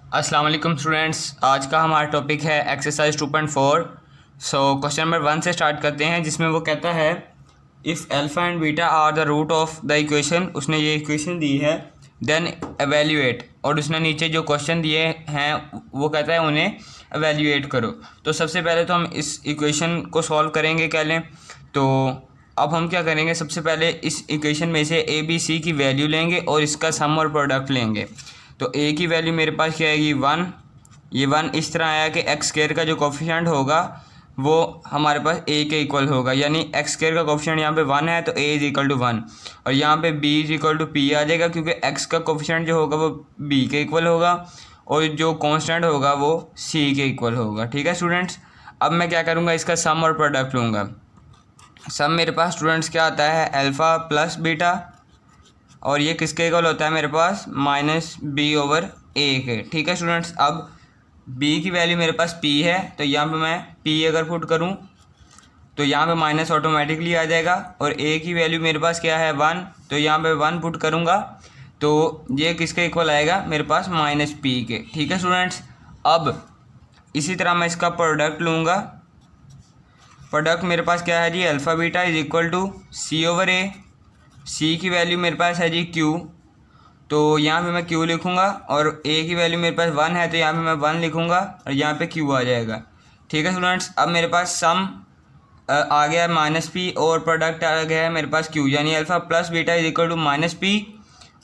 अस्सलाम वालेकुम स्टूडेंट्स। आज का हमारा टॉपिक है एक्सरसाइज 2.4। क्वेश्चन नंबर 1 से स्टार्ट करते हैं, जिसमें वो कहता है if alpha and beta are the root of the equation. उसने ये इक्वेशन दी है, देन एवेल्यूएट, और उसने नीचे जो क्वेश्चन दिए हैं वो कहता है उन्हें एवेल्यूएट करो। तो सबसे पहले तो हम इस इक्वेशन को सॉल्व करेंगे क्या लें। तो अब हम क्या करेंगे, सबसे पहले इस इक्वेशन में से ए बी सी की वैल्यू लेंगे और इसका सम और प्रोडक्ट लेंगे। तो ए की वैल्यू मेरे पास क्या आएगी 1। ये 1 इस तरह आया कि एक्स स्क्वायर का जो कोफिशिएंट होगा वो हमारे पास ए के इक्वल होगा, यानी एक्स स्क्वायर का कोफिशिएंट यहाँ पे 1 है तो ए इज इक्वल टू 1, और यहाँ पे B is equal to P आ जाएगा क्योंकि एक्स का कोफिशिएंट जो होगा वो बी के इक्वल होगा और जो कांस्टेंट होगा वो सी के इक्वल होगा। ठीक है स्टूडेंट्स, अब मैं क्या करूँगा, इसका सम और प्रोडक्ट लूँगा। सम मेरे पास स्टूडेंट्स क्या आता है, अल्फ़ा प्लस बीटा, और ये किसके इक्वल होता है मेरे पास माइनस बी ओवर ए के। ठीक है स्टूडेंट्स, अब b की वैल्यू मेरे पास p है तो यहाँ पे मैं p अगर पुट करूँ तो यहाँ पे माइनस ऑटोमेटिकली आ जाएगा, और a की वैल्यू मेरे पास क्या है 1, तो यहाँ पे 1 पुट करूँगा तो ये किसके इक्वल आएगा मेरे पास माइनस p के। ठीक है स्टूडेंट्स, अब इसी तरह मैं इसका प्रोडक्ट लूँगा। प्रोडक्ट मेरे पास क्या है जी, alpha beta is equal to C over A. C की वैल्यू मेरे पास है जी क्यू, तो यहाँ पे मैं क्यू लिखूँगा, और ए की वैल्यू मेरे पास 1 है तो यहाँ पे मैं 1 लिखूँगा और यहाँ पे क्यू आ जाएगा। ठीक है स्टूडेंट्स, अब मेरे पास सम आ गया है माइनस पी और प्रोडक्ट आ गया है मेरे पास क्यू, यानी alpha plus beta is equal to minus P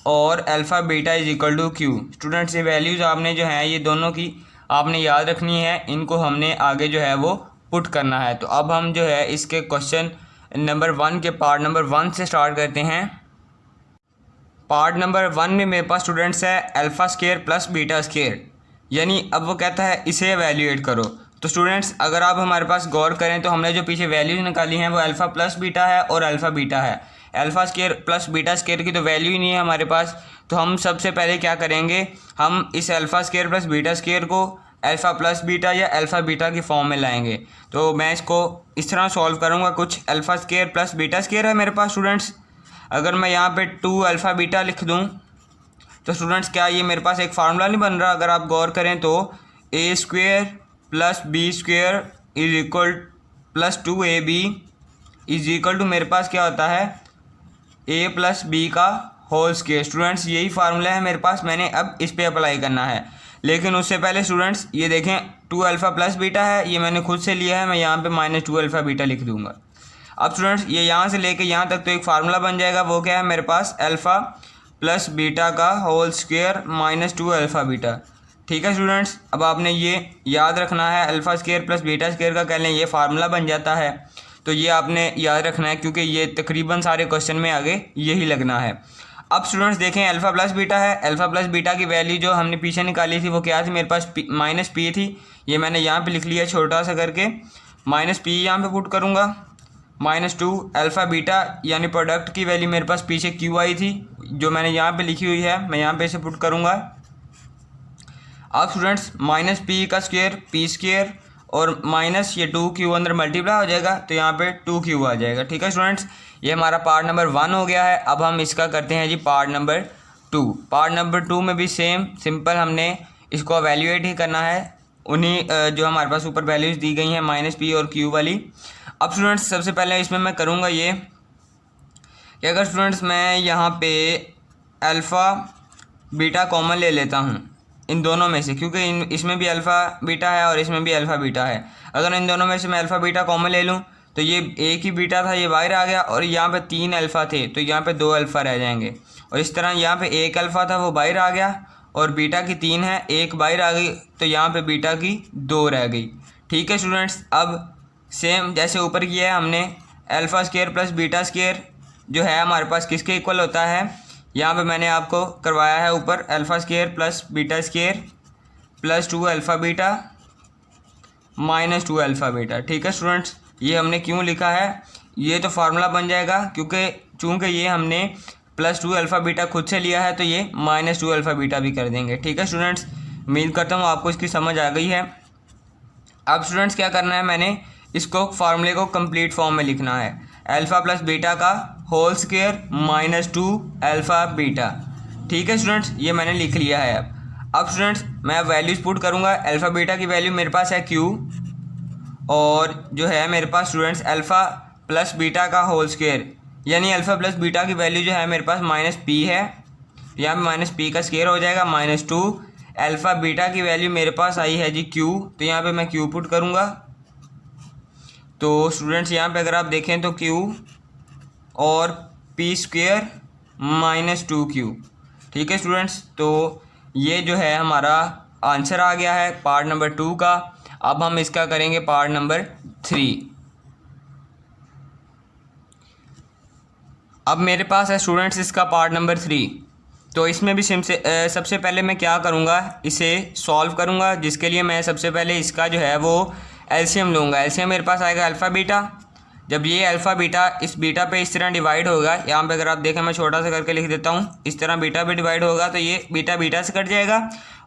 और alpha beta is equal to Q. Students, ये वैल्यूज़ आपने जो है ये दोनों की आपने याद रखनी है, इनको हमने आगे जो है वो पुट करना है। तो अब हम जो है इसके क्वेश्चन नंबर 1 के पार्ट नंबर 1 से स्टार्ट करते हैं। पार्ट नंबर 1 में मेरे पास स्टूडेंट्स है alpha square plus beta square, यानी अब वो कहता है इसे एवेल्यूएट करो। तो स्टूडेंट्स, अगर आप हमारे पास गौर करें तो हमने जो पीछे वैल्यूज निकाली हैं वो अल्फ़ा प्लस बीटा है और अल्फ़ा बीटा है। Alpha square plus beta square की तो वैल्यू ही नहीं है हमारे पास, तो हम सबसे पहले क्या करेंगे, हम इस alpha square plus beta square को अल्फ़ा प्लस बीटा या अल्फ़ा बीटा की फॉर्म में लाएंगे। तो मैं इसको इस तरह सॉल्व करूँगा, कुछ alpha square plus beta square है मेरे पास स्टूडेंट्स। अगर मैं यहाँ पे 2 अल्फ़ा बीटा लिख दूँ तो स्टूडेंट्स क्या ये मेरे पास एक फार्मूला नहीं बन रहा। अगर आप गौर करें तो A square plus B square is equal plus 2ab is equal to मेरे पास क्या होता है a प्लस बी का होल स्क्वायर। स्टूडेंट्स, यही फार्मूला है मेरे पास, मैंने अब इस पर अप्लाई करना है। लेकिन उससे पहले स्टूडेंट्स ये देखें 2 अल्फ़ा प्लस बीटा है, ये मैंने खुद से लिया है, मैं यहाँ पे माइनस 2 अल्फ़ा बीटा लिख दूँगा। अब स्टूडेंट्स ये यहाँ से लेके यहाँ तक तो एक फार्मूला बन जाएगा, वो क्या है मेरे पास अल्फ़ा प्लस बीटा का whole square minus 2 alpha beta. ठीक है स्टूडेंट्स, अब आपने ये याद रखना है, alpha square plus beta square का कह लें ये फार्मूला बन जाता है, तो ये आपने याद रखना है क्योंकि ये तकरीबन सारे क्वेश्चन में आगे यही लगना है। अब स्टूडेंट्स देखें अल्फ़ा प्लस बीटा है, अल्फ़ा प्लस बीटा की वैल्यू जो हमने पीछे निकाली थी वो क्या थी मेरे पास माइनस पी थी, ये मैंने यहाँ पे लिख लिया छोटा सा करके, माइनस पी यहाँ पे पुट करूँगा, माइनस 2 अल्फ़ा बीटा यानी प्रोडक्ट की वैल्यू मेरे पास पीछे क्यू आई थी जो मैंने यहाँ पे लिखी हुई है, मैं यहाँ पे इसे पुट करूँगा। अब स्टूडेंट्स माइनस पी का स्क्वायर पी स्क्वायर और माइनस ये 2 क्यू अंदर मल्टीप्लाई हो जाएगा तो यहाँ पे 2 क्यू आ जाएगा। ठीक है स्टूडेंट्स, ये हमारा पार्ट नंबर 1 हो गया है। अब हम इसका करते हैं जी पार्ट नंबर 2। पार्ट नंबर 2 में भी सेम सिंपल हमने इसको एवेल्यूएट ही करना है, उन्हीं जो हमारे पास ऊपर वैल्यूज़ दी गई हैं माइनस पी और क्यू वाली। अब स्टूडेंट्स सबसे पहले इसमें मैं करूँगा ये कि अगर स्टूडेंट्स मैं यहाँ पे अल्फ़ा बीटा कॉमन ले लेता हूँ इन दोनों में से, क्योंकि इसमें भी अल्फ़ा बीटा है और इसमें भी अल्फ़ा बीटा है। अगर इन दोनों में से मैं अल्फ़ा बीटा कॉमन ले लूँ तो ये एक ही बीटा था ये बाहर आ गया, और यहाँ पे 3 अल्फ़ा थे तो यहाँ पे 2 अल्फ़ा रह जाएंगे, और इस तरह यहाँ पे 1 अल्फ़ा था वो बाहर आ गया और बीटा की 3 है, एक बाहर आ गई तो यहाँ पे बीटा की 2 रह गई। ठीक है स्टूडेंट्स, अब सेम जैसे ऊपर किया है हमने alpha square plus beta square जो है हमारे पास किसके इक्वल होता है, यहाँ पे मैंने आपको करवाया है ऊपर alpha square plus beta square plus 2 alpha beta minus 2 alpha beta. ठीक है स्टूडेंट्स, ये हमने क्यों लिखा है, ये तो फार्मूला बन जाएगा क्योंकि चूँकि ये हमने प्लस 2 अल्फ़ा बीटा खुद से लिया है तो ये माइनस 2 अल्फ़ा बीटा भी कर देंगे। ठीक है स्टूडेंट्स, उम्मीद करता हूँ आपको इसकी समझ आ गई है। अब स्टूडेंट्स क्या करना है, मैंने इसको फार्मूले को कंप्लीट फॉर्म में लिखना है, अल्फ़ा प्लस बीटा का whole square minus 2 alpha beta. ठीक है स्टूडेंट्स, ये मैंने लिख लिया है। अब स्टूडेंट्स मैं वैल्यूज पुट करूँगा। अल्फ़ा बीटा की वैल्यू मेरे पास है क्यू, और जो है मेरे पास स्टूडेंट्स अल्फ़ा प्लस बीटा का होल स्क्वायर, यानी अल्फ़ा प्लस बीटा की वैल्यू जो है मेरे पास माइनस पी है, यहाँ पे माइनस पी का स्क्वायर हो जाएगा माइनस टू। अल्फ़ा बीटा की वैल्यू मेरे पास आई है जी क्यू, तो यहाँ पे मैं क्यू पुट करूँगा। तो स्टूडेंट्स यहाँ पे अगर आप देखें तो क्यू और P square minus two Q. ठीक है स्टूडेंट्स, तो ये जो है हमारा आंसर आ गया है पार्ट नंबर 2 का। अब हम इसका करेंगे पार्ट नंबर 3। अब मेरे पास है स्टूडेंट्स इसका पार्ट नंबर 3। तो इसमें भी सबसे पहले मैं क्या करूँगा, इसे सॉल्व करूँगा, जिसके लिए मैं सबसे पहले इसका जो है वो एलसीएम लूँगा। एलसीएम मेरे पास आएगा अल्फ़ा बीटा। जब ये अल्फ़ा बीटा इस बीटा पे इस तरह डिवाइड होगा, यहाँ पे अगर आप देखें मैं छोटा सा करके लिख देता हूँ, इस तरह बीटा पे डिवाइड होगा तो ये बीटा बीटा से कट जाएगा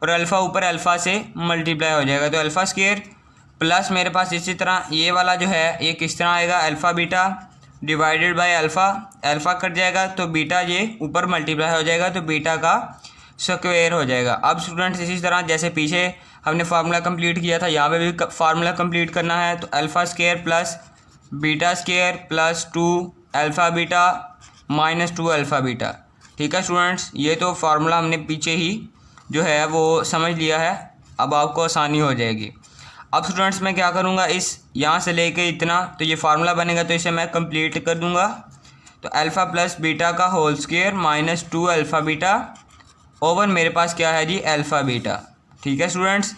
और अल्फ़ा ऊपर अल्फ़ा से मल्टीप्लाई हो जाएगा, तो अल्फ़ा स्क्वायर प्लस मेरे पास इसी तरह ये वाला जो है ये किस तरह आएगा, alpha beta divided by alpha, alpha cut जाएगा तो बीटा ये ऊपर मल्टीप्लाई हो जाएगा तो बीटा का स्क्वायर हो जाएगा। अब स्टूडेंट्स इसी तरह जैसे पीछे हमने फार्मूला कंप्लीट किया था, यहाँ पे भी फार्मूला कंप्लीट करना है। तो alpha square plus beta square plus 2 alpha beta minus 2 alpha beta. ठीक है स्टूडेंट्स, ये तो फार्मूला हमने पीछे ही जो है वो समझ लिया है, अब आपको आसानी हो जाएगी। अब स्टूडेंट्स मैं क्या करूँगा, इस यहाँ से लेके इतना तो ये फार्मूला बनेगा, तो इसे मैं कंप्लीट कर दूँगा। तो अल्फ़ा प्लस बीटा का whole square minus 2 alpha beta over मेरे पास क्या है जी अल्फ़ा बीटा। ठीक है स्टूडेंट्स,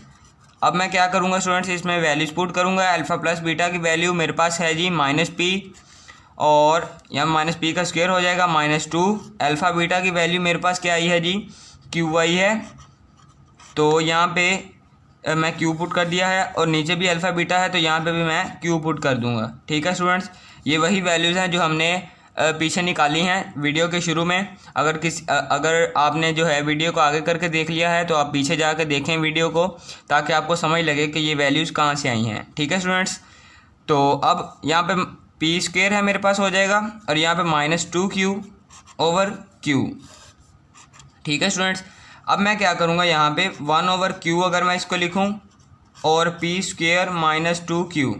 अब मैं क्या करूँगा स्टूडेंट्स, इसमें वैल्यूज पुट करूँगा। अल्फ़ा प्लस बीटा की वैल्यू मेरे पास है जी माइनस पी, और यहाँ माइनस पी का स्क्वायर हो जाएगा माइनस 2। अल्फ़ा बीटा की वैल्यू मेरे पास क्या आई है जी क्यू आई है, तो यहाँ पे मैं क्यू पुट कर दिया है, और नीचे भी अल्फ़ा बीटा है तो यहाँ पे भी मैं क्यू पुट कर दूँगा। ठीक है स्टूडेंट्स, ये वही वैल्यूज़ हैं जो हमने पीछे निकाली हैं वीडियो के शुरू में। अगर आपने जो है वीडियो को आगे करके देख लिया है तो आप पीछे जाकर देखें वीडियो को, ताकि आपको समझ लगे कि ये वैल्यूज़ कहाँ से आई हैं। ठीक है स्टूडेंट्स, तो अब यहाँ पे पी स्क्वायर है मेरे पास हो जाएगा, और यहाँ पे माइनस 2 क्यू ओवर क्यू। ठीक है स्टूडेंट्स, अब मैं क्या करूँगा, यहाँ पे 1 ओवर क्यू अगर मैं इसको लिखूँ, और पी स्क्वायर माइनस 2 क्यू।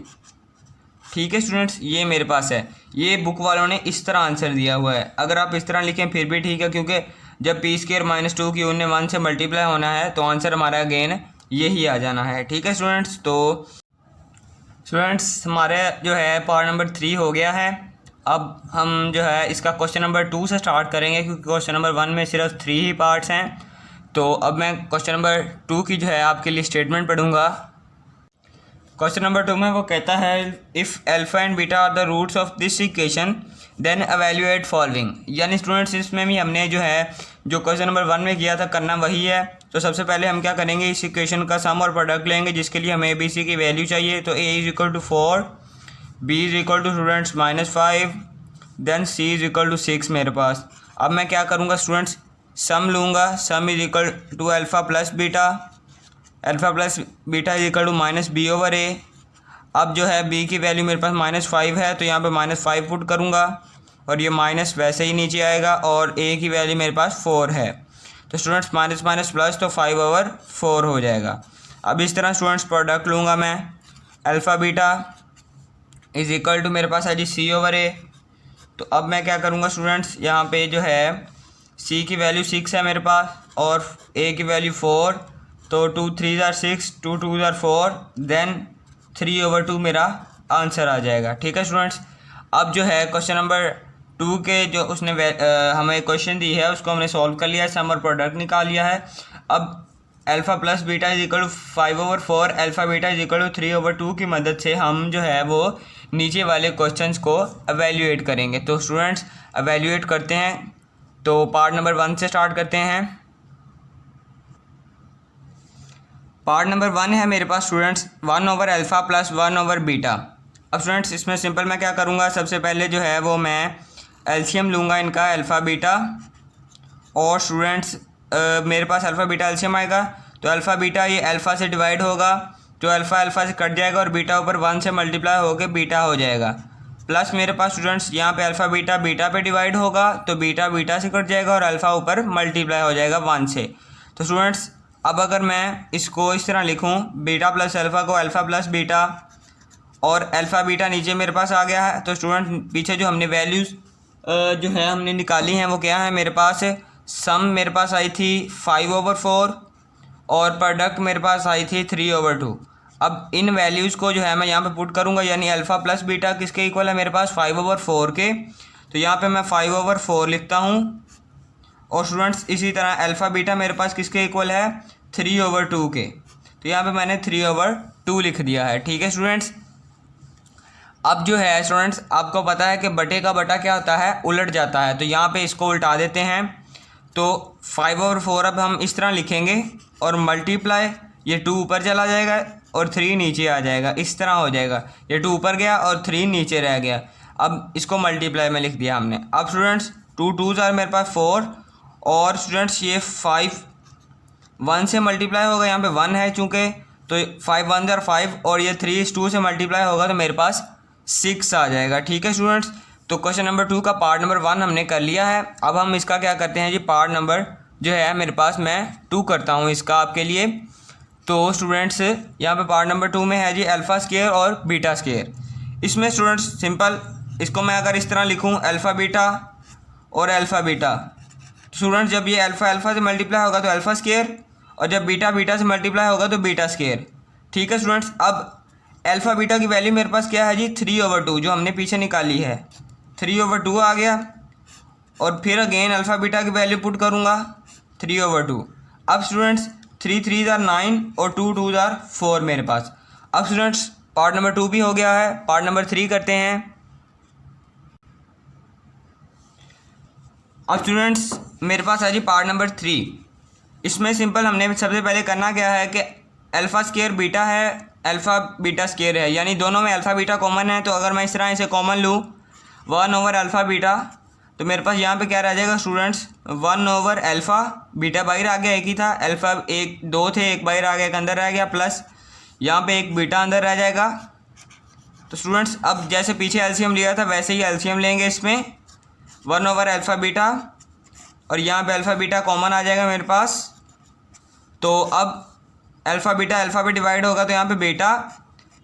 ठीक है स्टूडेंट्स, ये मेरे पास है। ये बुक वालों ने इस तरह आंसर दिया हुआ है, अगर आप इस तरह लिखें फिर भी ठीक है, क्योंकि जब पी स्क्वायर माइनस 2 क्यू ने 1 से मल्टीप्लाई होना है तो आंसर हमारा अगेन यही आ जाना है। ठीक है स्टूडेंट्स, तो स्टूडेंट्स हमारे जो है पार्ट नंबर 3 हो गया है। अब हम जो है इसका क्वेश्चन नंबर 2 से स्टार्ट करेंगे, क्योंकि क्वेश्चन नंबर 1 में सिर्फ 3 ही पार्ट्स हैं। तो अब मैं क्वेश्चन नंबर 2 की जो है आपके लिए स्टेटमेंट पढ़ूँगा। क्वेश्चन नंबर 2 में वो कहता है if alpha and beta are the roots of this equation then evaluate following. यानी स्टूडेंट्स इसमें भी हमने जो है जो क्वेश्चन नंबर 1 में किया था करना वही है। तो सबसे पहले हम क्या करेंगे, इस इक्वेशन का सम और प्रोडक्ट लेंगे, जिसके लिए हमें ABC की वैल्यू चाहिए। तो A is equal to 4, B is equal to students -5, then C is equal to 6 मेरे पास। अब मैं क्या करूँगा स्टूडेंट्स, सम लूँगा। Sum is equal to alpha plus beta, alpha plus beta is equal to minus B over A. अब जो है b की वैल्यू मेरे पास -5 है, तो यहाँ पे -5 पुट करूँगा, और ये माइनस वैसे ही नीचे आएगा, और a की वैल्यू मेरे पास 4 है। तो स्टूडेंट्स माइनस माइनस प्लस तो 5/4 हो जाएगा। अब इस तरह स्टूडेंट्स प्रोडक्ट लूँगा मैं, alpha beta is equal to मेरे पास है जी c ओवर a। तो अब मैं क्या करूँगा स्टूडेंट्स, यहाँ पे जो है c की वैल्यू 6 है मेरे पास, और a की वैल्यू 4, तो 2 3 ज़ार 6, 2 2 ज़ार 4, देन 3/2 मेरा आंसर आ जाएगा। ठीक है स्टूडेंट्स, अब जो है क्वेश्चन नंबर 2 के जो उसने हमें क्वेश्चन दी है उसको हमने सॉल्व कर लिया है, सम और प्रोडक्ट निकाल लिया है। अब alpha plus beta is equal to 5/4, alpha beta is equal to 3/2 की मदद से हम जो है वो नीचे वाले क्वेश्चंस को एवेल्यूएट करेंगे। तो स्टूडेंट्स एवेल्यूएट करते हैं, तो पार्ट नंबर 1 से स्टार्ट करते हैं। पार्ट नंबर 1 है मेरे पास students 1 over alpha plus 1 over beta. अब स्टूडेंट्स इसमें सिंपल मैं क्या करूँगा, सबसे पहले जो है वो मैं एलसीएम लूँगा इनका अल्फ़ा बीटा, और स्टूडेंट्स मेरे पास अल्फ़ा बीटा एलसीएम आएगा, तो अल्फ़ा बीटा ये अल्फ़ा से डिवाइड होगा, तो अल्फ़ा अल्फ़ा से कट जाएगा, और बीटा ऊपर 1 से मल्टीप्लाई होकर बीटा हो जाएगा। प्लस मेरे पास स्टूडेंट्स यहाँ पे अल्फ़ा बीटा बीटा पे डिवाइड होगा, तो बीटा बीटा से कट जाएगा, और अल्फ़ा ऊपर मल्टीप्लाई हो जाएगा 1 से। तो स्टूडेंट्स अब अगर मैं इसको इस तरह लिखूं, बीटा प्लस अल्फ़ा को अल्फ़ा प्लस बीटा, और अल्फ़ा बीटा नीचे मेरे पास आ गया है। तो स्टूडेंट पीछे जो हमने वैल्यूज़ जो है हमने निकाली हैं वो क्या है मेरे पास, सम मेरे पास आई थी 5/4 और प्रोडक्ट मेरे पास आई थी 3/2। अब इन वैल्यूज़ को जो है मैं यहाँ पे पुट करूँगा, यानी अल्फ़ा प्लस बीटा किसके इक्वल है मेरे पास 5/4 के। तो यहाँ पे मैं 5/4 लिखता हूँ, और स्टूडेंट्स इसी तरह अल्फ़ा बीटा मेरे पास किसके इक्वल है 3/2 के। तो यहाँ पे मैंने 3/2 लिख दिया है। ठीक है स्टूडेंट्स। अब जो है स्टूडेंट्स आपको पता है कि बटे का बटा क्या होता है, उलट जाता है। तो यहाँ पे इसको उल्टा देते हैं। तो 5/4 अब हम इस तरह लिखेंगे, और मल्टीप्लाई ये 2 ऊपर चला जाएगा और 3 नीचे आ जाएगा, इस तरह हो जाएगा। ये 2 ऊपर गया और 3 नीचे रह गया। अब इसको मल्टीप्लाई में लिख दिया हमने। अब स्टूडेंट्स 2 2s आर मेरे पास 4, और स्टूडेंट्स ये 5 1 से मल्टीप्लाई होगा, यहाँ पे 1 है चूँकि, तो 5 1 आर 5, और ये 3 इस 2 से मल्टीप्लाई होगा तो मेरे पास 6 आ जाएगा। ठीक है स्टूडेंट्स। तो क्वेश्चन नंबर 2 का पार्ट नंबर 1 हमने कर लिया है। अब हम इसका क्या करते हैं जी, पार्ट नंबर जो है मेरे पास मैं 2 करता हूँ इसका आपके लिए। तो स्टूडेंट्स यहाँ पे पार्ट नंबर 2 में है जी अल्फ़ा स्क्वायर और बीटा स्क्वायर। इसमें स्टूडेंट्स सिंपल इसको मैं अगर इस तरह लिखूँ अल्फ़ा बीटा और अल्फ़ा बीटा, स्टूडेंट्स जब ये अल्फ़ा अल्फ़ा से मल्टीप्लाई होगा तो अल्फ़ा स्क्वायर, और जब बीटा बीटा से मल्टीप्लाई होगा तो बीटा स्क्वायर। ठीक है स्टूडेंट्स। अब अल्फ़ा बीटा की वैल्यू मेरे पास क्या है जी 3/2, जो हमने पीछे निकाली है 3/2 आ गया, और फिर अगेन अल्फ़ा बीटा की वैल्यू पुट करूँगा 3/2। अब स्टूडेंट्स 3 3s आर 9 और 2 2s आर 4 मेरे पास। अब स्टूडेंट्स पार्ट नंबर 2 भी हो गया है, पार्ट नंबर 3 करते हैं। अब स्टूडेंट्स मेरे पास है जी पार्ट नंबर 3। इसमें सिंपल हमने सबसे पहले करना क्या है कि अल्फ़ा स्क्वायर बीटा है, अल्फ़ा बीटा स्क्वायर है, यानी दोनों में अल्फ़ा बीटा कॉमन है। तो अगर मैं इस तरह इसे कॉमन लूँ 1/अल्फ़ा बीटा, तो मेरे पास यहाँ पे क्या रह जाएगा स्टूडेंट्स 1/अल्फ़ा बीटा बाहर आ गया, एक ही था, अल्फ़ा एक 2 थे, एक बाहर आ गया, एक अंदर रह गया, प्लस यहाँ पे एक बीटा अंदर रह जाएगा। तो स्टूडेंट्स अब जैसे पीछे एलसीएम लिया था वैसे ही एलसीएम लेंगे इसमें 1/अल्फ़ा बीटा, और यहाँ पे अल्फ़ा बीटा कॉमन आ जाएगा मेरे पास। तो अब अल्फ़ा बीटा पे डिवाइड होगा तो यहाँ पे बीटा,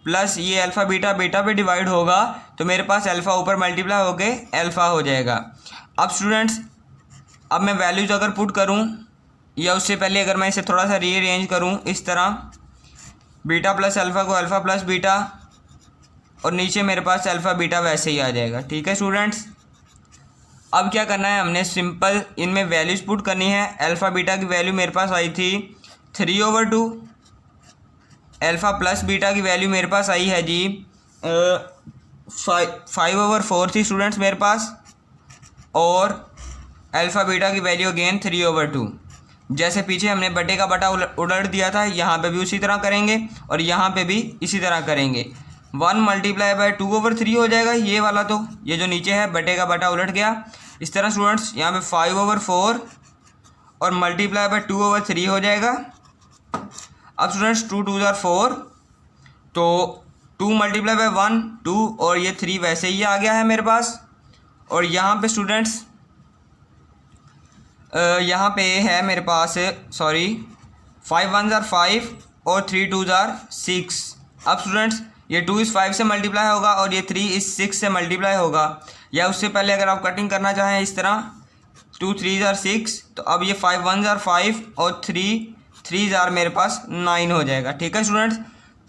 प्लस ये अल्फ़ा बीटा बीटा पे डिवाइड होगा तो मेरे पास अल्फ़ा ऊपर मल्टीप्लाई होके अल्फ़ा हो जाएगा। अब स्टूडेंट्स अब मैं वैल्यूज़ अगर पुट करूँ, या उससे पहले अगर मैं इसे थोड़ा सा रीअरेंज करूँ इस तरह, बीटा प्लस अल्फ़ा को अल्फ़ा प्लस बीटा, और नीचे मेरे पास अल्फ़ा बीटा वैसे ही आ जाएगा। ठीक है स्टूडेंट्स। अब क्या करना है, हमने सिंपल इनमें वैल्यूज़ पुट करनी है। अल्फ़ा बीटा की वैल्यू मेरे पास आई थी 3/2, अल्फ़ा प्लस बीटा की वैल्यू मेरे पास आई है जी 5/4 थी स्टूडेंट्स मेरे पास, और अल्फ़ा बीटा की वैल्यू अगेन 3/2। जैसे पीछे हमने बटे का बटा उलट दिया था, यहाँ पे भी उसी तरह करेंगे और यहाँ पे भी इसी तरह करेंगे। 1 मल्टीप्लाई बाय 2/3 हो जाएगा ये वाला, तो ये जो नीचे है बटे का बटा उलट गया। इस तरह स्टूडेंट्स यहाँ पे 5/4 और मल्टीप्लाई बाय 2/3 हो जाएगा। अब स्टूडेंट्स 2 2s आर 4, तो 2 मल्टीप्लाई बाय 1 2, और ये 3 वैसे ही आ गया है मेरे पास। और यहाँ पे स्टूडेंट्स यहाँ पे है मेरे पास 5 1s आर 5 और 3 2s आर 6। अब स्टूडेंट्स ये 2 इस 5 से मल्टीप्लाई होगा और ये 3 इस 6 से मल्टीप्लाई होगा, या उससे पहले अगर आप कटिंग करना चाहें इस तरह 2 3s आर 6, तो अब ये 5 1s आर 5 और 3 3s आर मेरे पास 9 हो जाएगा। ठीक है स्टूडेंट्स।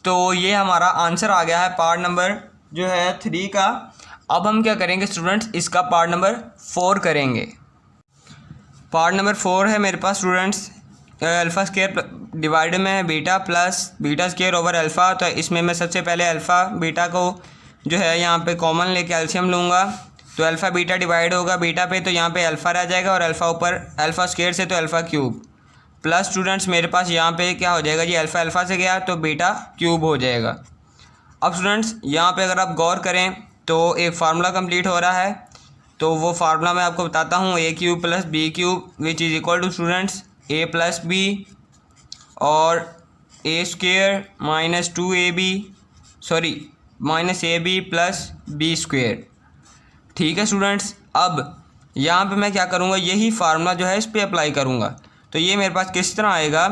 तो ये हमारा आंसर आ गया है पार्ट नंबर जो है 3 का। अब हम क्या करेंगे स्टूडेंट्स, इसका पार्ट नंबर 4 करेंगे। पार्ट नंबर 4 है मेरे पास स्टूडेंट्स अल्फ़ा स्क्वायर डिवाइड में है beta plus beta square over alpha. तो इसमें मैं सबसे पहले अल्फ़ा बीटा को जो है यहाँ पे कॉमन लेके एलसीएम लूँगा, तो अल्फ़ा बीटा डिवाइड होगा बीटा पे, तो यहाँ पे अल्फ़ा रह जाएगा, और अल्फ़ा ऊपर अल्फ़ा स्क्वायर से तो अल्फ़ा क्यूब, प्लस स्टूडेंट्स मेरे पास यहाँ पे क्या हो जाएगा जी अल्फ़ा अल्फ़ा से गया तो बीटा क्यूब हो जाएगा। अब स्टूडेंट्स यहाँ पे अगर आप गौर करें तो एक फार्मूला कंप्लीट हो रहा है, तो वो फार्मूला मैं आपको बताता हूँ, A cube plus B cube which is equal to students A plus B और A square minus 2ab minus A B plus B square. ठीक है स्टूडेंट्स। अब यहाँ पे मैं क्या करूँगा, यही फार्मूला जो है इस पर अप्लाई करूँगा, तो ये मेरे पास किस तरह आएगा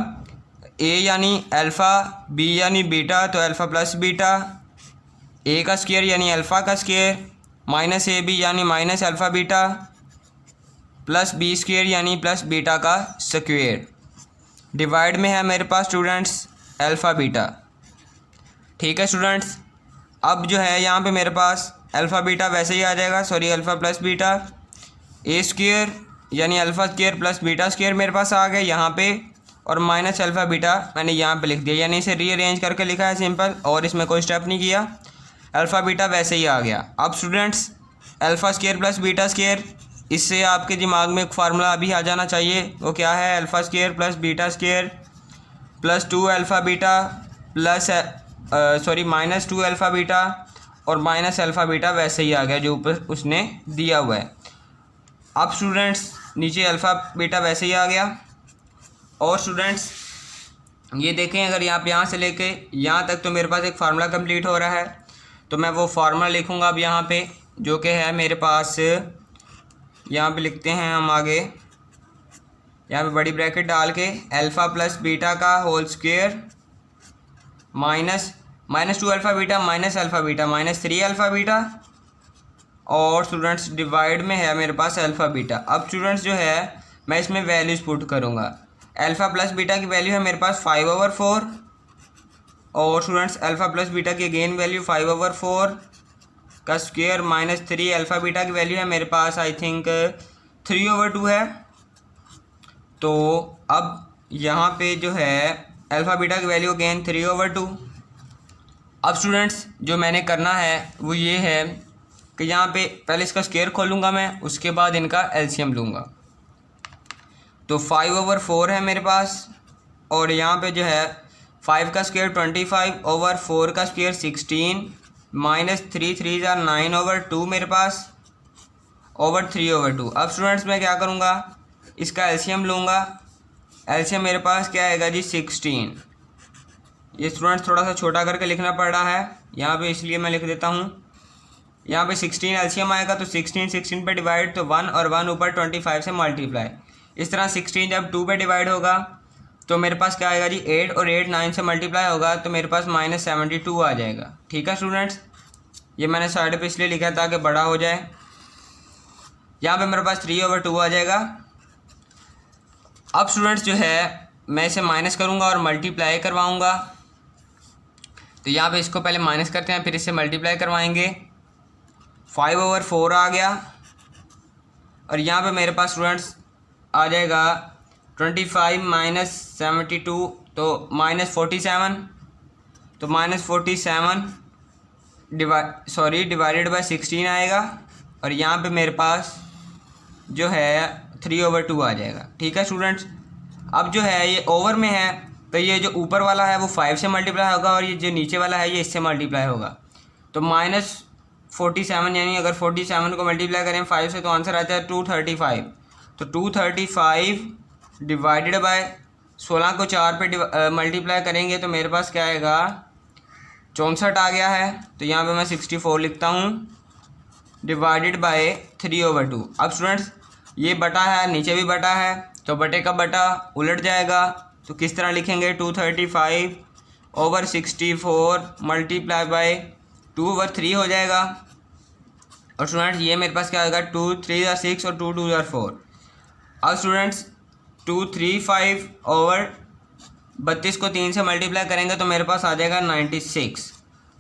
ए यानी अल्फ़ा, बी यानी बीटा, तो अल्फ़ा प्लस बीटा, ए का स्क्वायर यानी अल्फ़ा का स्क्वायर, माइनस ए बी यानी minus alpha beta, plus B square यानी प्लस बीटा का स्क्वायर। डिवाइड में है मेरे पास स्टूडेंट्स अल्फ़ा बीटा। ठीक है स्टूडेंट्स, अब जो है यहाँ पे मेरे पास अल्फ़ा बीटा वैसे ही आ जाएगा, सॉरी अल्फ़ा प्लस बीटा, ए स्क्वायर यानी alpha square plus beta square मेरे पास आ गया यहाँ पे, और माइनस अल्फ़ा बीटा मैंने यहाँ पे लिख दिया, यानी इसे रीअरेंज करके लिखा है सिंपल, और इसमें कोई स्टेप नहीं किया, अल्फ़ा बीटा वैसे ही आ गया। अब students alpha square plus beta square, इससे आपके दिमाग में एक फार्मूला अभी आ जाना चाहिए, वो क्या है, alpha square plus beta square plus 2 alpha beta plus minus 2 alpha beta, और माइनस अल्फ़ा बीटा वैसे ही आ गया जो ऊपर उसने दिया हुआ है। अब स्टूडेंट्स नीचे अल्फ़ा बीटा वैसे ही आ गया। और स्टूडेंट्स ये देखें, अगर आप यहाँ से लेके यहाँ तक तो मेरे पास एक फार्मूला कंप्लीट हो रहा है, तो मैं वो फार्मूला लिखूँगा अब यहाँ पे, जो कि है मेरे पास, यहाँ पे लिखते हैं हम आगे, यहाँ पे बड़ी ब्रैकेट डाल के अल्फ़ा प्लस बीटा का whole square minus 2 alpha beta minus alpha beta minus 3 alpha beta, और स्टूडेंट्स डिवाइड में है मेरे पास अल्फ़ा बीटा। अब स्टूडेंट्स जो है मैं इसमें वैल्यूज़ पुट करूँगा। अल्फ़ा प्लस बीटा की वैल्यू है मेरे पास 5/4, और स्टूडेंट्स अल्फ़ा प्लस बीटा की अगेन वैल्यू 5/4 का स्क्वायर माइनस 3 अल्फ़ा बीटा की वैल्यू है मेरे पास आई थिंक 3/2 है। तो अब यहाँ पे जो है अल्फ़ा बीटा की वैल्यू अगेन 3/2। अब स्टूडेंट्स जो मैंने करना है वो ये है कि यहाँ पे पहले इसका स्क्वायर खोलूँगा मैं, उसके बाद इनका एलसीएम लूँगा। तो 5/4 है मेरे पास, और यहाँ पे जो है 5 का स्क्वायर 25/4 का स्क्वायर 16 माइनस 3 3 9/2 मेरे पास ओवर 3/2। अब स्टूडेंट्स मैं क्या करूँगा, इसका एलसीएम लूँगा। एलसीएम मेरे पास क्या आएगा जी 16। ये स्टूडेंट्स थोड़ा सा छोटा करके लिखना पड़ रहा है यहाँ पे, इसलिए मैं लिख देता हूँ। यहाँ पे 16 एलसीएम आएगा, तो 16 पे डिवाइड, तो 1 और 1 ऊपर 25 से मल्टीप्लाई। इस तरह 16 जब 2 पे डिवाइड होगा तो मेरे पास क्या आएगा जी 8, और 8 9 से मल्टीप्लाई होगा तो मेरे पास -72 आ जाएगा। ठीक है स्टूडेंट्स, ये मैंने साइड पे इसलिए लिखा है ताकि बड़ा हो जाए। यहाँ पे मेरे पास 3/2 आ जाएगा। अब स्टूडेंट्स जो है मैं इसे माइनस करूँगा और मल्टीप्लाई करवाऊँगा। तो यहाँ पे इसको पहले माइनस करते हैं, फिर इससे मल्टीप्लाई करवाएंगे। 5/4 आ गया, और यहाँ पे मेरे पास स्टूडेंट्स आ जाएगा 25 माइनस 72, तो -47, तो -47 डिवाइडेड बाय 16 आएगा, और यहाँ पे मेरे पास जो है 3/2 आ जाएगा। ठीक है स्टूडेंट्स, अब जो है ये ओवर में है, तो ये जो ऊपर वाला है वो 5 से मल्टीप्लाई होगा, और ये जो नीचे वाला है ये इससे मल्टीप्लाई होगा। तो -47 यानी अगर 47 को मल्टीप्लाई करें 5 से तो आंसर आता है 235। तो 235 डिवाइडेड बाय 16 को 4 पे मल्टीप्लाई करेंगे तो मेरे पास क्या आएगा 64 आ गया है। तो यहाँ पे मैं 64 लिखता हूँ डिवाइडेड बाय 3/2। अब स्टूडेंट्स ये बटा है, नीचे भी बटा है, तो बटे का बटा उलट जाएगा। तो किस तरह लिखेंगे 235/64 मल्टीप्लाई बाय 2/3 हो जाएगा। और स्टूडेंट्स ये मेरे पास क्या आएगा 2 3 6 और 2 2 4। अब स्टूडेंट्स 235/32 को 3 से मल्टीप्लाई करेंगे तो मेरे पास आ जाएगा 96।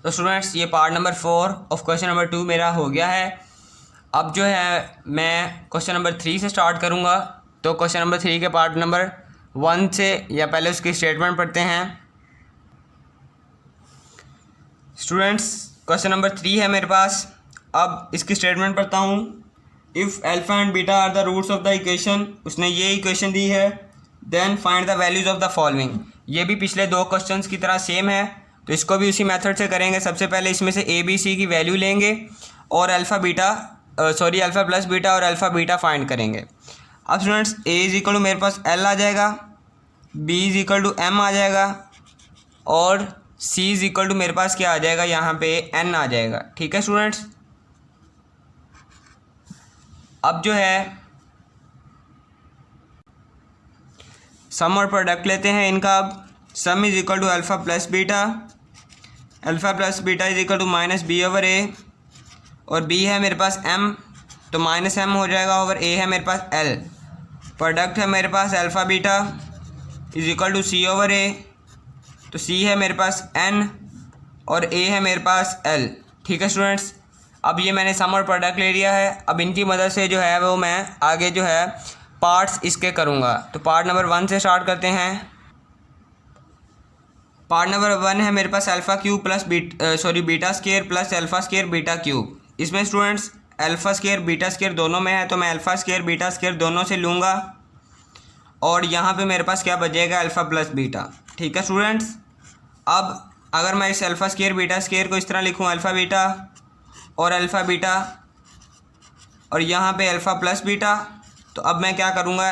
तो स्टूडेंट्स ये part number 4 of question number 2 मेरा हो गया है। अब जो है मैं क्वेश्चन नंबर 3 से स्टार्ट करूँगा। तो क्वेश्चन नंबर 3 के पार्ट नंबर 1 से या पहले उसकी स्टेटमेंट पढ़ते हैं। स्टूडेंट्स क्वेश्चन नंबर 3 है मेरे पास। अब इसकी स्टेटमेंट पढ़ता हूँ। If alpha and beta are the roots of the equation, उसने ये इक्वेशन दी है, then find the values of the following. ये भी पिछले 2 क्वेश्चंस की तरह सेम है, तो इसको भी उसी मेथड से करेंगे। सबसे पहले इसमें से ए बी सी की वैल्यू लेंगे और अल्फ़ा प्लस बीटा और अल्फ़ा बीटा फाइंड करेंगे। अब students A is equal to मेरे पास एल आ जाएगा, B is equal to M आ जाएगा, और सी इज इक्वल टू मेरे पास क्या आ जाएगा यहाँ पे एन आ जाएगा। ठीक है स्टूडेंट्स, अब जो है सम और प्रोडक्ट लेते हैं इनका। अब sum is equal to alpha plus beta, alpha plus beta is equal to minus B over A, और बी है मेरे पास m, तो माइनस m हो जाएगा, ओवर a है मेरे पास l। प्रोडक्ट है मेरे पास alpha beta is equal to c over a, तो c है मेरे पास n और a है मेरे पास l। ठीक है स्टूडेंट्स, अब ये मैंने सम और प्रोडक्ट ले लिया है। अब इनकी मदद से जो है वो मैं आगे जो है पार्ट्स इसके करूँगा। तो पार्ट नंबर 1 से स्टार्ट करते हैं। पार्ट नंबर 1 है मेरे पास alpha cube plus beta square plus alpha square beta cube. इसमें students alpha square beta square दोनों में है, तो मैं अल्फ़ा स्केयर बीटा स्केयर दोनों से लूँगा और यहाँ पे मेरे पास क्या बचेगा, अल्फ़ा प्लस बीटा। ठीक है स्टूडेंट्स, अब अगर मैं इस अल्फ़ा स्केयर बीटा स्केयर को इस तरह लिखूँ, अल्फ़ा बीटा और अल्फ़ा बीटा और यहाँ पे अल्फ़ा प्लस बीटा, तो अब मैं क्या करूँगा,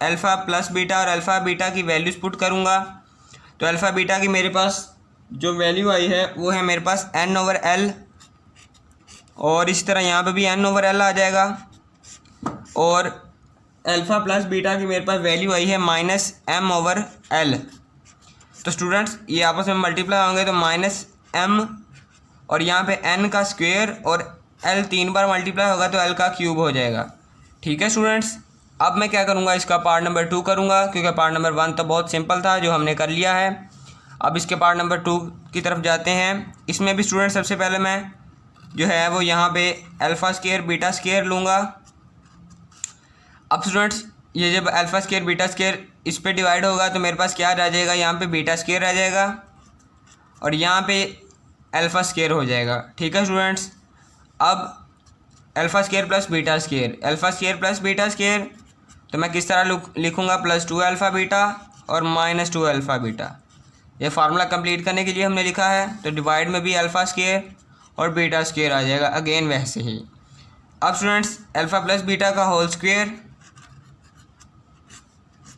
अल्फ़ा प्लस बीटा और अल्फ़ा बीटा की वैल्यूज़ पुट करूँगा। तो अल्फ़ा बीटा की मेरे पास जो वैल्यू आई है वो है मेरे पास n ओवर l, और इस तरह यहाँ पे भी n ओवर l आ जाएगा, और अल्फ़ा प्लस बीटा की मेरे पास वैल्यू आई है माइनस m ओवर l। तो स्टूडेंट्स ये आपस में मल्टीप्लाई होंगे, तो माइनस m और यहाँ पे n का स्क्वायर और l 3 बार मल्टीप्लाई होगा तो l का क्यूब हो जाएगा। ठीक है स्टूडेंट्स, अब मैं क्या करूँगा, इसका पार्ट नंबर 2 करूँगा, क्योंकि पार्ट नंबर 1 तो बहुत सिंपल था जो हमने कर लिया है। अब इसके पार्ट नंबर 2 की तरफ जाते हैं। इसमें भी स्टूडेंट सबसे पहले मैं जो है वो यहाँ पे अल्फ़ा स्केयर बीटा स्केयर लूँगा। अब स्टूडेंट्स ये जब अल्फ़ा स्केयर बीटा स्केयर इस पे डिवाइड होगा तो मेरे पास क्या रह जाएगा, यहाँ पे बीटा स्केयर रह जाएगा और यहाँ पे अल्फ़ा स्केयर हो जाएगा। ठीक है स्टूडेंट्स, अब alpha square plus beta square, alpha square plus beta square, तो मैं किस तरह लिखूँगा, प्लस 2 अल्फ़ा बीटा और माइनस 2 अल्फ़ा बीटा। ये फार्मूला कंप्लीट करने के लिए हमने लिखा है, तो डिवाइड में भी अल्फ़ा स्केयर और बीटा स्केयर आ जाएगा, अगेन वैसे ही। अब स्टूडेंट्स अल्फ़ा प्लस बीटा का होल स्क्वायर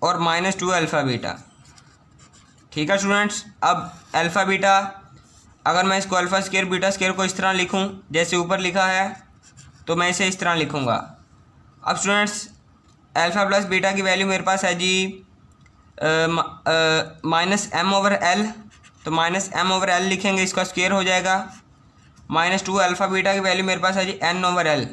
और माइनस 2 अल्फ़ा बीटा। ठीक है स्टूडेंट्स, अब अल्फ़ा बीटा अगर मैं इसको अल्फ़ा स्केयर बीटा स्केयर को इस तरह लिखूं जैसे ऊपर लिखा है, तो मैं इसे इस तरह लिखूंगा। अब स्टूडेंट्स अल्फ़ा प्लस बीटा की वैल्यू मेरे पास है जी माइनस m ओवर l, तो माइनस m ओवर l लिखेंगे, इसका स्क्वायर हो जाएगा। माइनस 2 अल्फ़ा बीटा की वैल्यू मेरे पास है जी n ओवर l,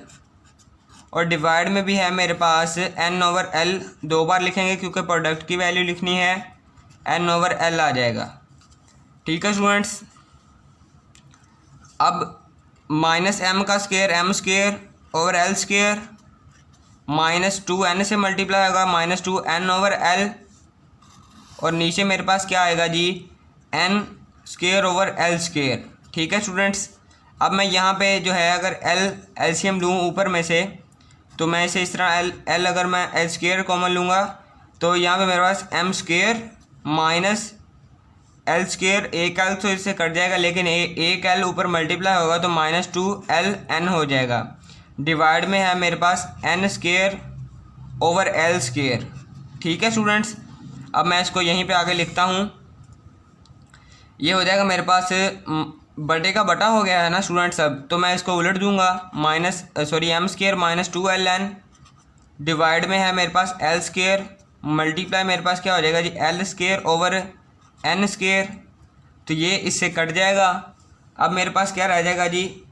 और डिवाइड में भी है मेरे पास n ओवर l, 2 बार लिखेंगे क्योंकि प्रोडक्ट की वैल्यू लिखनी है, n ओवर l आ जाएगा। ठीक है स्टूडेंट्स, अब माइनस m का square m square over l square, minus 2n से मल्टीप्लाई होगा, माइनस 2n ओवर l, और नीचे मेरे पास क्या आएगा जी, n square over l square. ठीक है स्टूडेंट्स, अब मैं यहाँ पे जो है अगर एलसीएम लूँ ऊपर में से, तो मैं इसे इस तरह l अगर मैं l स्क्वायर कॉमन लूँगा तो यहाँ पे मेरे पास m square minus l square, एक l तो इससे कट जाएगा, लेकिन एक l ऊपर मल्टीप्लाई होगा तो माइनस 2ln हो जाएगा। डिवाइड में है मेरे पास n square over l square. ठीक है स्टूडेंट्स, अब मैं इसको यहीं पे आगे लिखता हूँ, ये हो जाएगा मेरे पास बटे का बटा हो गया है ना स्टूडेंट्स। अब तो मैं इसको उलट दूंगा, m square minus 2ln, divide में है मेरे पास l स्क्वायर, मल्टीप्लाई मेरे पास क्या हो जाएगा जी, l square over n square, तो ये इससे कट जाएगा। अब मेरे पास क्या रह जाएगा जी,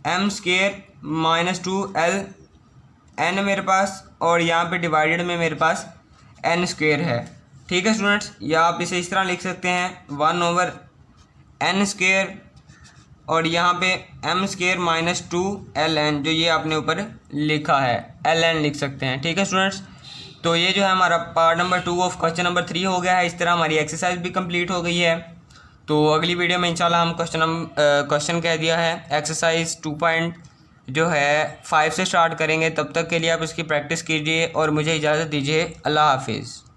m स्क्वायर माइनस 2ln मेरे पास, और यहाँ पे डिवाइडेड में मेरे पास n स्क्वायर है। ठीक है स्टूडेंट्स, या आप इसे इस तरह लिख सकते हैं 1 ओवर n स्क्वायर, और यहाँ पे m स्क्वायर माइनस 2ln, जो ये आपने ऊपर लिखा है ln लिख सकते हैं। ठीक है स्टूडेंट्स, तो ये जो है हमारा part number 2 of question number 3 हो गया है। इस तरह हमारी एक्सरसाइज भी कंप्लीट हो गई है। तो अगली वीडियो में इंशाल्लाह हम क्वेश्चन कह दिया है एक्सरसाइज 2.5 से स्टार्ट करेंगे। तब तक के लिए आप इसकी प्रैक्टिस कीजिए और मुझे इजाज़त दीजिए। अल्लाह हाफिज़।